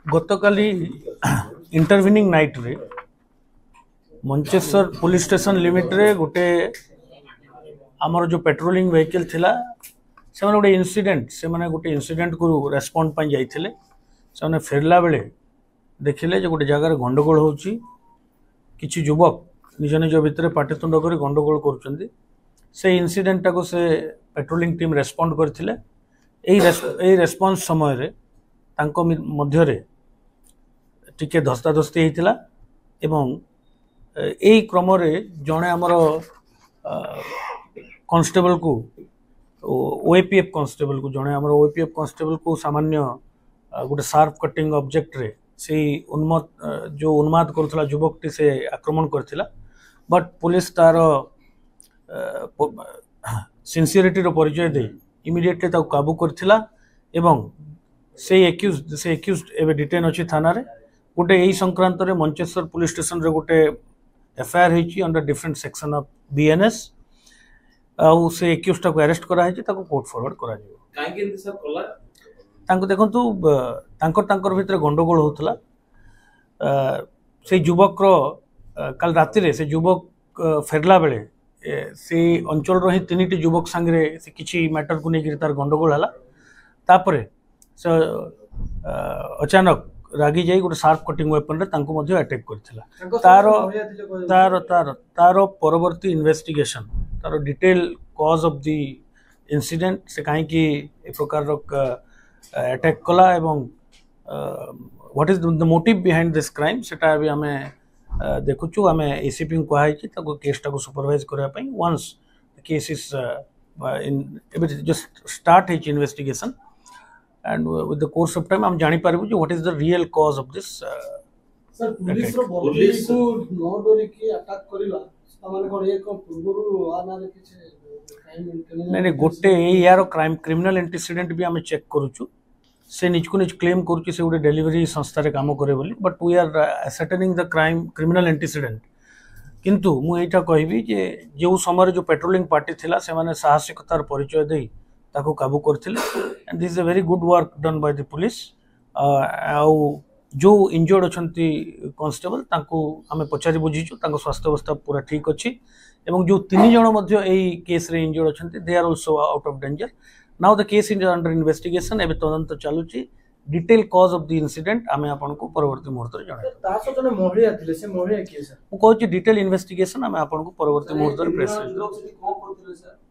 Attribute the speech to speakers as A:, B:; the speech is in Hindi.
A: गतकाली इंटरविनिंग नाइट रे मंचेश्वर पुलिस स्टेशन लिमिट रे गोटे आमर जो पेट्रोलिंग व्हीकल थिला से गोटे इंसिडेंट को रेस्पॉन्ड पाई जाइथिले से फेरला बेले देखिले जे गोटे जगार गंडगोल होची किछि युवक निज निज भितर पाटितुंड कर गंडगोल करुचंदी से इंसिडेंट टाको से पेट्रोलिंग टीम रेस्पॉन्ड करथिले एई रेस्पॉन्स समय रे तांको मध्य रे टिके धस्ताधस्ती होता एवं यही क्रम जड़े आमर कांस्टेबल को ओएपीएफ कांस्टेबल को जड़े आमर ओएपीएफ कांस्टेबल को सामान्य गोटे शार्प कटिंग ऑब्जेक्ट रे से उन्माद करुला युवकटी से आक्रमण करथिला बट पुलिस तार सिंसियरिटी रो परिचय दे इमिडिएटली ताको काबू करथिला एवं से एक्यूज एवं डिटेन अच्छी थाना रे गोटे यही संक्रांत रे मंचेश्वर पुलिस स्टेशन रे गोटे एफआईआर होची under different section of BNS आउ से एक्यूज टाको अरेस्ट करा होची ताको कोर्ट फॉरवर्ड करा जिवो
B: काहे के सर कोला
A: तांको देखंतु तांकर भितर गंडगोल होतला से युवक रो कल राति रे से युवक फेरला बेले से अंचल रो ही तीनटी युवक संगे से किछि मैटर को नेकी तार गंडगोल हला तापरे से अचानक रागी जाई गोटे शार्प कटिंग वेपन रे तांको मध्ये अटैक करथिला तारो परवर्ती investigation taro detail cause of the incident से काहे कि ए प्रकार रो अटैक कला एवं what is the motive behind this crime सेटा अभी हमें देखुछु हमें एसीपी को कहा कि ताको केस टाको सुपरवाइज करा पई once the case is in just start which investigation and with the course of time हम जानी पारबो जो what is the real cause of this
C: sir police रो पुलिस को नो डोरी की अटैक करिला माने कोन एक पूर्वरु आना रे किछ क्राइम
A: नहीं गोटे यार क्राइम क्रिमिनल एंटीसीडेंट भी हम चेक करूछु से निज को निज क्लेम करूछु से गोटे डिलीवरी संस्था रे काम करे बोली but we are ascertaining the crime criminal antecedent किंतु मु एटा कहबी जे जो समय जो पेट्रोलिंग पार्टी थिला से माने साहसिकतार परिचय देई ताको काबू करथिले and this is a very good work done by the police जो इंजर्ड अछंती कांस्टेबल ताको हमें पचारि बुझीछु ताको स्वास्थ्य अवस्था पूरा ठीक अछि एवं जो तीन जण मध्ये एई केस रे इंजर्ड अछंती they are also out of danger now the case is under investigation एबे तदंत चालुची detail cause of the incident हमें आपन को परवर्ती मुहूर्त रे जणाई
C: तासो जने महिला थिले से महिला के सर
A: को कहछि डिटेल इन्वेस्टिगेशन हमें आपन को परवर्ती मुहूर्त रे प्रेस
C: को करथिले सर